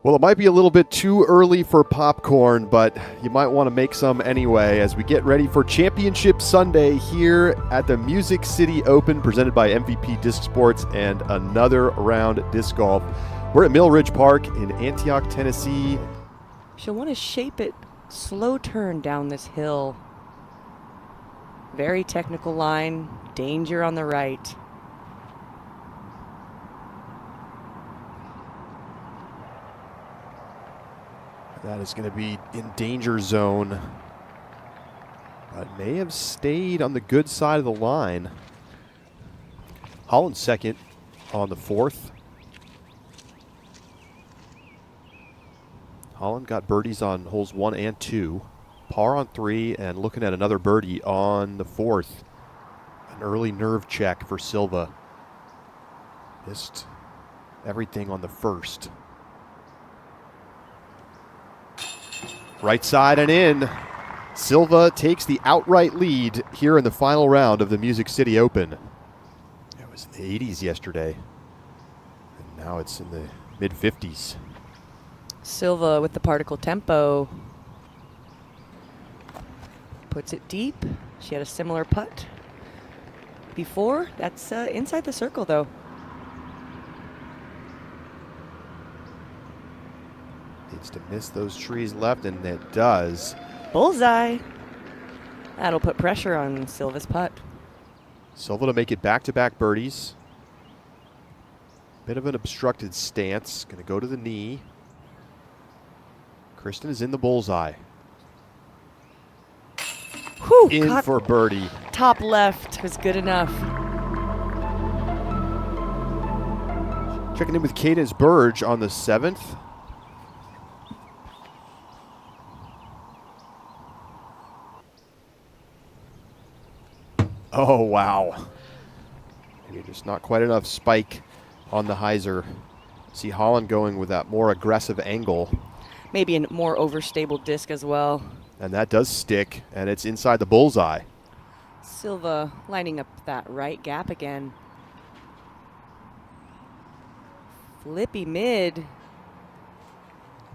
Well, it might be a little bit too early for popcorn, but you might want to make some anyway as we get ready for Championship Sunday here at the Music City Open, presented by MVP Disc Sports and Another Round Disc Golf. We're at Mill Ridge Park in Antioch, Tennessee. She'll want to shape it slow turn down this hill. Very technical line, danger on the right. That is going to be in danger zone, but may have stayed on the good side of the line. Holland second on the fourth. Holland got birdies on holes 1 and 2, par on 3, and looking at another birdie on the fourth. An early nerve check for Silva. Missed everything on the first. Right side and in. Silva takes the outright lead here in the final round of the Music City Open. It was in the 80s yesterday, and now it's in the mid-50s. Silva with the particle tempo. Puts it deep. She had a similar putt before. That's inside the circle, though. Needs to miss those trees left, and it does. Bullseye. That'll put pressure on Silva's putt. Silva to make it back-to-back birdies. Bit of an obstructed stance. Going to go to the knee. Kristin is in the bullseye. Whew, in for birdie. Top left was good enough. Checking in with Cadence Burge on the 7th. Oh, wow. Maybe just not quite enough spike on the hyzer. See Holland going with that more aggressive angle. Maybe a more overstable disc as well. And that does stick, and it's inside the bullseye. Silva lining up that right gap again. Flippy mid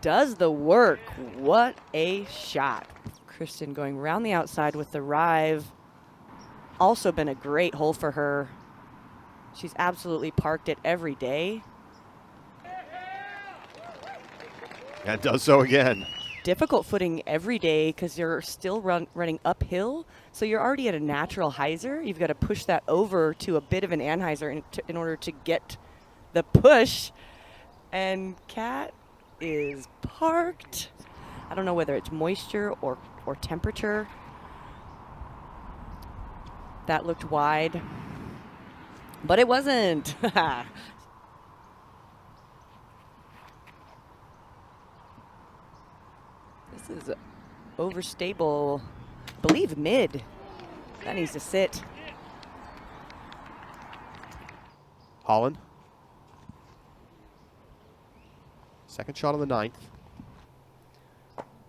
does the work. What a shot. Kristin going around the outside with the rive. Also been a great hole for her. She's absolutely parked it every day. And does so again. Difficult footing every day because you're still running uphill. So you're already at a natural hyzer. You've got to push that over to a bit of an anhyzer in order to get the push. And Kat is parked. I don't know whether it's moisture or temperature. That looked wide, but it wasn't. This is overstable. I believe mid. That needs to sit. Holland. Second shot on the 9th.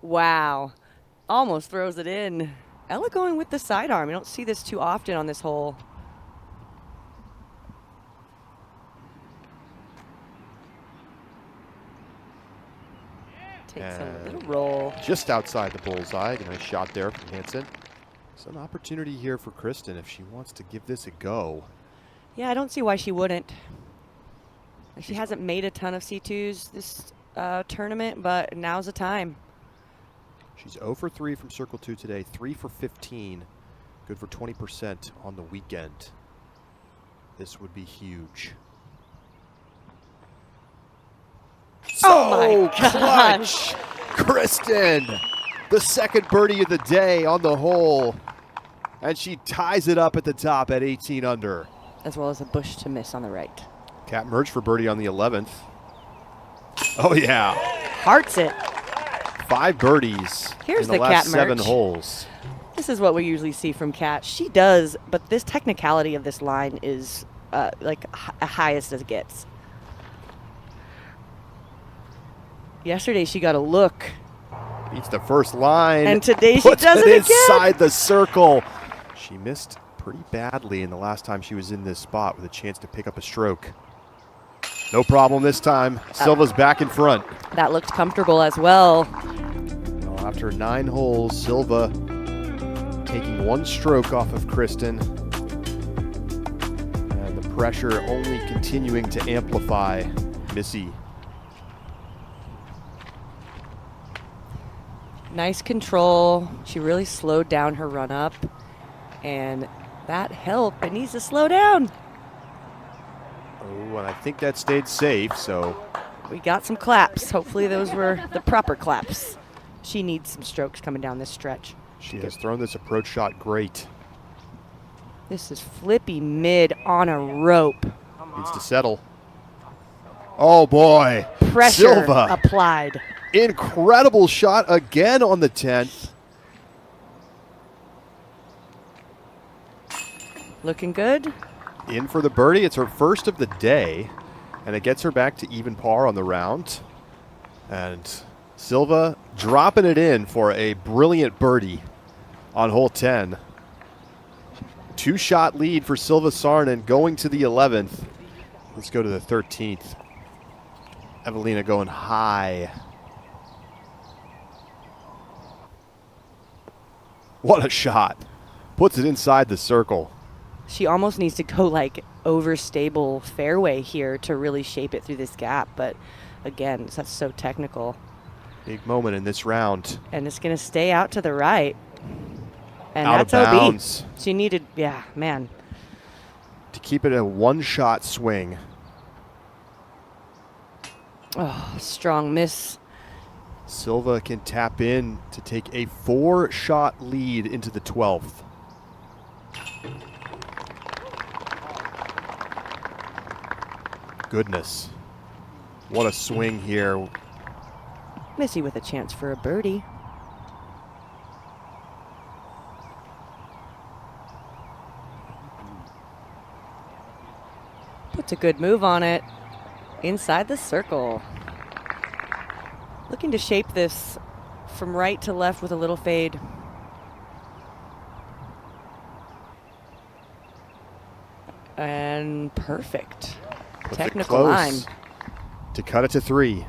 Wow. Almost throws it in. Ella going with the sidearm. You don't see this too often on this hole. Takes a little roll. Just outside the bullseye. Nice shot there from Hansen. It's an opportunity here for Kristin if she wants to give this a go. Yeah, I don't see why she wouldn't. She hasn't made a ton of C2s this tournament, but now's the time. She's 0 for 3 from Circle 2 today, 3 for 15. Good for 20% on the weekend. This would be huge. Oh my gosh. Kristin, the second birdie of the day on the hole. And she ties it up at the top at 18 under. As well as a bush to miss on the right. Kat merged for birdie on the 11th. Oh, yeah. Hearts it. 5 birdies Here's in the the last Kat 7 merge. holes. This is what we usually see from Kat. She does, but this technicality of this line is like highest as it gets. Yesterday she got a look. Beats the first line. And today she puts does it again. Inside the circle. She missed pretty badly in the last time she was in this spot with a chance to pick up a stroke. No problem this time. Silva's back in front. That looked comfortable as well. Well, after 9 holes, Silva taking 1 stroke off of Kristin. And the pressure only continuing to amplify Missy. Nice control. She really slowed down her run up, and that helped. It needs to slow down. Oh, and I think that stayed safe, so. We got some claps. Hopefully those were the proper claps. She needs some strokes coming down this stretch. She has thrown this approach shot great. This is flippy mid on a rope. Needs to settle. Oh boy. Pressure Silva. applied. Incredible shot again on the 10th. Looking good. In for the birdie. It's her first of the day, and it gets her back to even par on the round. And Silva dropping it in for a brilliant birdie on hole 10. 2-shot lead for Silva Saarinen going to the 11th. Let's go to the 13th. Evelina going high. What a shot. Puts it inside the circle. She almost needs to go like over stable fairway here to really shape it through this gap. But again, that's so technical. Big moment in this round. And it's going to stay out to the right. And Out of that's bounds. OB. She needed, yeah, man. To keep it a 1-shot swing. Oh, strong miss. Silva can tap in to take a 4-shot lead into the 12th. Goodness. What a swing here. Missy with a chance for a birdie. Puts a good move on it. Inside the circle. Looking to shape this from right to left with a little fade. And perfect. Puts it Technical close line. to cut it to 3.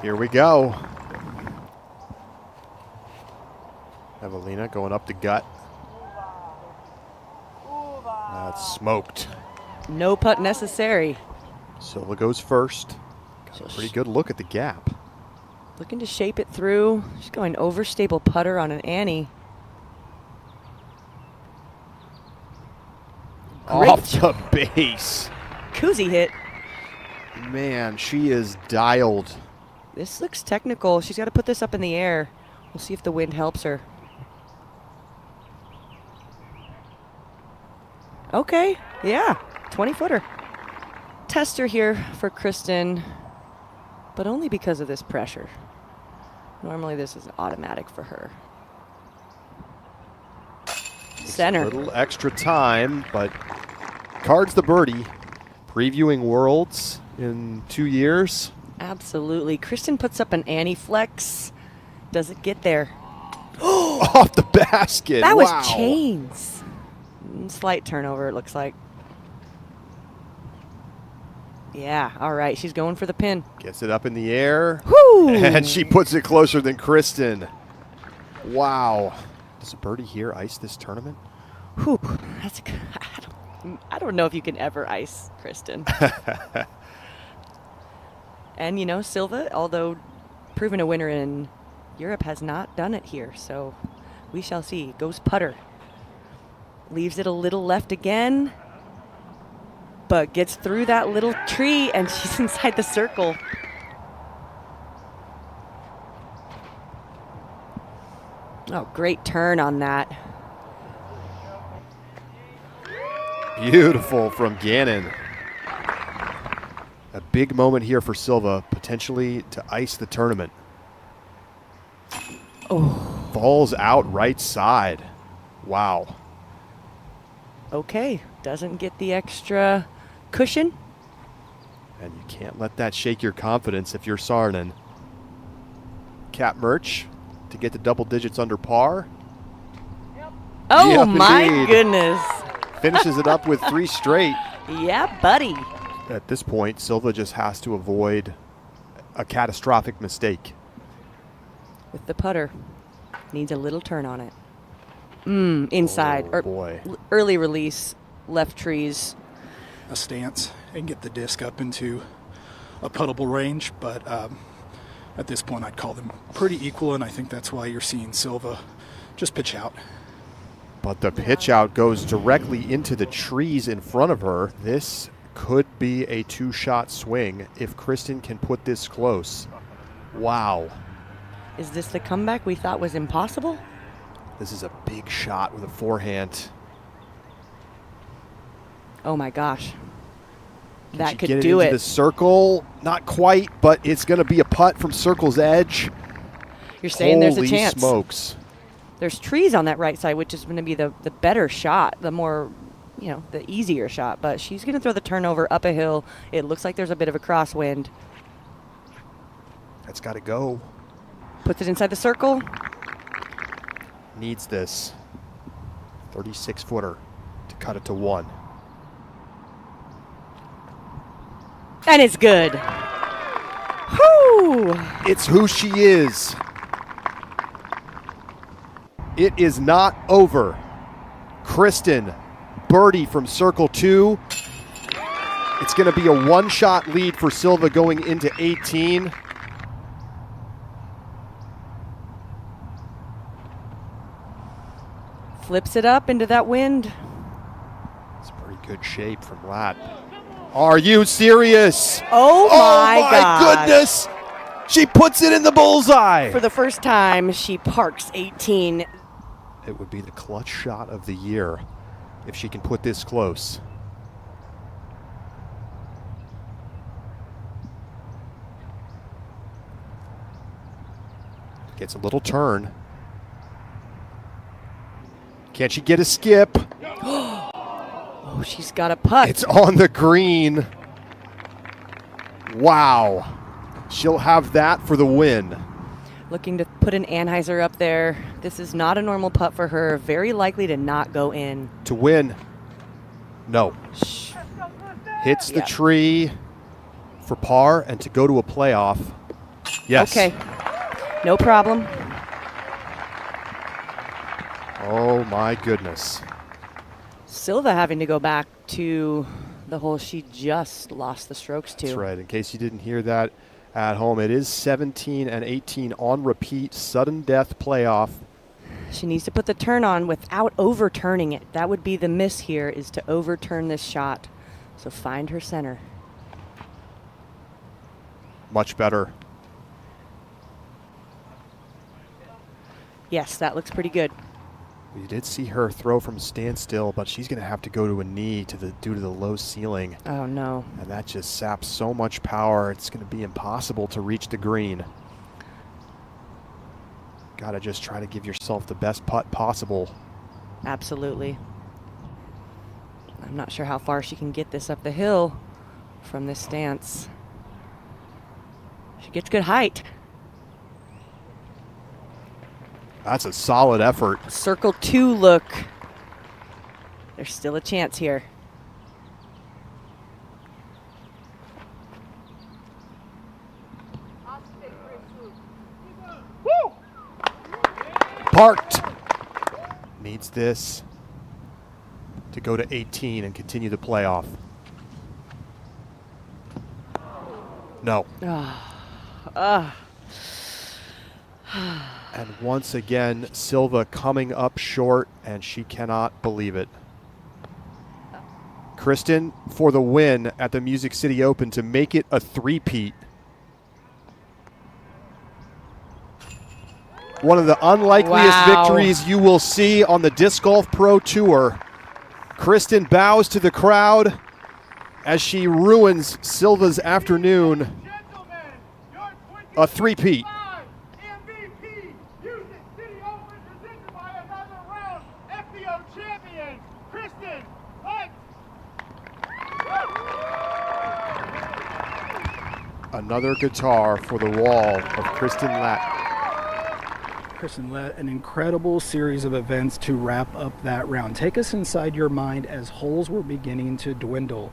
Here we go. Evelina going up the gut. That's smoked. No putt necessary. Silva goes first. Got a pretty good look at the gap. Looking to shape it through. She's going over stable putter on an Annie. Great Off the base. Koozie hit. Man, she is dialed. This looks technical. She's got to put this up in the air. We'll see if the wind helps her. Okay, yeah, 20-footer. Tester here for Kristin, but only because of this pressure. Normally this is automatic for her. Center. A little extra time, but cards the birdie. Previewing Worlds in 2 years. Absolutely. Kristin puts up an Annie flex. Does it get there? Off the basket. That wow. was chains. Slight turnover, it looks like. Yeah, all right. She's going for the pin. Gets it up in the air. Woo! And she puts it closer than Kristin. Wow. Does a birdie here ice this tournament? Whew, that's. I don't know if you can ever ice Kristin. And you know, Silva, although proven a winner in Europe, has not done it here. So we shall see. Goes putter. Leaves it a little left again, but gets through that little tree, and she's inside the circle. Oh, great turn on that. Beautiful from Gannon. A big moment here for Silva, potentially to ice the tournament. Oh. Falls out right side. Wow. Okay, doesn't get the extra cushion. And you can't let that shake your confidence if you're Saarinen. Cap Merch to get the double digits under par. Oh Yep, my indeed. goodness. Finishes it up with 3 straight. Yeah, buddy. At this point, Silva just has to avoid a catastrophic mistake. With the putter. Needs a little turn on it. Inside. Oh, boy. Early release, left trees. A stance and get the disc up into a puttable range, but at this point I'd call them pretty equal, and I think that's why you're seeing Silva just pitch out. But the pitch out goes directly into the trees in front of her. This could be a 2-shot swing if Kristin can put this close. Wow. Is this the comeback we thought was impossible? This is a big shot with a forehand. Oh my gosh. Can That she could get do into it. the circle? Not quite, but it's going to be a putt from circle's edge. You're saying there's a Holy chance. smokes. There's trees on that right side, which is going to be the better shot, the more, the easier shot. But she's going to throw the turnover up a hill. It looks like there's a bit of a crosswind. That's got to go. Puts it inside the circle. Needs this 36-footer to cut it to 1. And it's good. Whoo! It's who she is. It is not over. Kristin, birdie from circle 2. It's going to be a 1-shot lead for Silva going into 18. Flips it up into that wind. It's pretty good shape from Lat. Are you serious? Oh my gosh. Goodness! She puts it in the bullseye. For the first time, she parks 18. It would be the clutch shot of the year if she can put this close. Gets a little turn. Can she get a skip? Oh, she's got a putt. It's on the green. Wow. She'll have that for the win. Looking to put an Anheuser up there. This is not a normal putt for her. Very likely to not go in. To win. No. Hits the tree for par and to go to a playoff. Yes. Okay. No problem. Oh my goodness. Silva having to go back to the hole she just lost the strokes to. That's right. In case you didn't hear that at home, it is 17 and 18 on repeat. Sudden death playoff. She needs to put the turn on without overturning it. That would be the miss here, is to overturn this shot. So find her center. Much better. Yes, that looks pretty good. We did see her throw from standstill, but she's going to have to go to a knee due to the low ceiling. Oh, no. And that just saps so much power, it's going to be impossible to reach the green. Got to just try to give yourself the best putt possible. Absolutely. I'm not sure how far she can get this up the hill from this stance. She gets good height. That's a solid effort. Circle 2 look. There's still a chance here. Parked. Needs this to go to 18 and continue the playoff. No. And once again, Silva coming up short, and she cannot believe it. Kristin for the win at the Music City Open to make it a three-peat. One of the unlikeliest victories you will see on the Disc Golf Pro Tour. Kristin bows to the crowd as she ruins Silva's afternoon. A three-peat. MVP, Music City Open, presented by another round FPO champion, Kristin. Another guitar for the wall of Kristin Latt. Kristin, an incredible series of events to wrap up that round. Take us inside your mind as holes were beginning to dwindle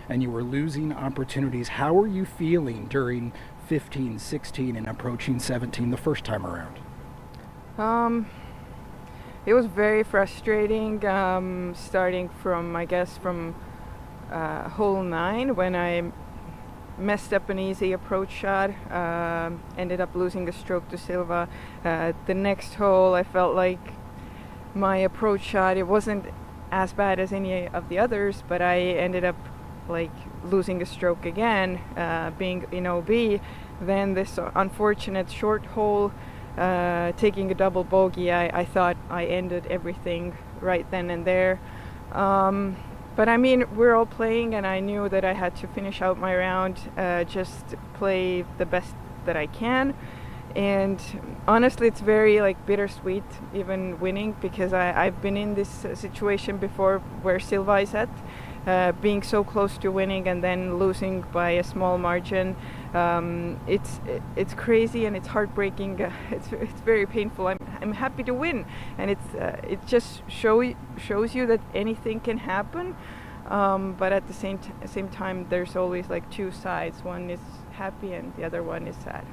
and you were losing opportunities. How were you feeling during 15, 16, and approaching 17 the first time around? It was very frustrating, starting from, I guess, from hole 9 when I messed up an easy approach shot, ended up losing a stroke to Silva. The next hole, I felt like my approach shot, it wasn't as bad as any of the others, but I ended up like losing a stroke again, being in OB. Then this unfortunate short hole, taking a double bogey, I thought I ended everything right then and there. But I mean, we're all playing, and I knew that I had to finish out my round, just play the best that I can. And honestly, it's very like bittersweet, even winning, because I've been in this situation before where Silva is at, being so close to winning and then losing by a small margin. It's crazy and it's heartbreaking. It's very painful. I'm happy to win, and it just shows you that anything can happen. But at the same time, there's always like two sides. One is happy and the other one is sad.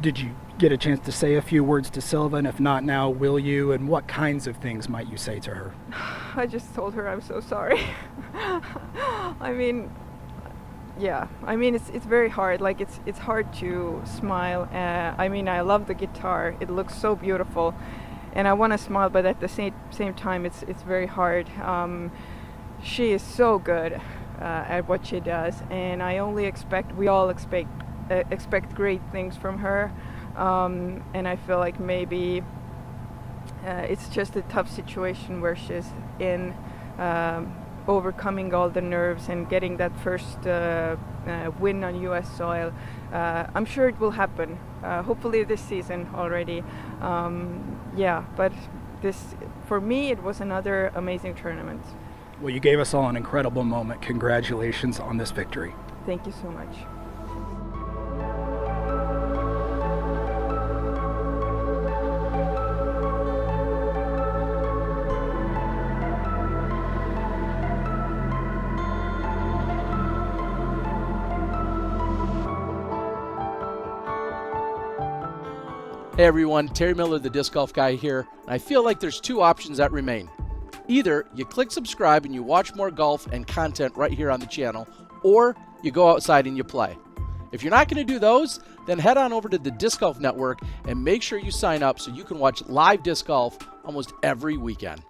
Did you get a chance to say a few words to Silva, and if not now, will you? And what kinds of things might you say to her? I just told her I'm so sorry. I mean, yeah. I mean, it's very hard. Like it's hard to smile. I mean, I love the guitar. It looks so beautiful, and I want to smile, but at the same time, it's very hard. She is so good at what she does, and we all expect great things from her, and I feel like maybe it's just a tough situation where she's in, overcoming all the nerves and getting that first win on US soil. I'm sure it will happen, hopefully this season already. Yeah, but for me, it was another amazing tournament. Well, you gave us all an incredible moment. Congratulations on this victory. Thank you so much. Hey everyone, Terry Miller, the Disc Golf Guy here, and I feel like there's two options that remain. Either you click subscribe and you watch more golf and content right here on the channel, or you go outside and you play. If you're not going to do those, then head on over to the Disc Golf Network and make sure you sign up so you can watch live disc golf almost every weekend.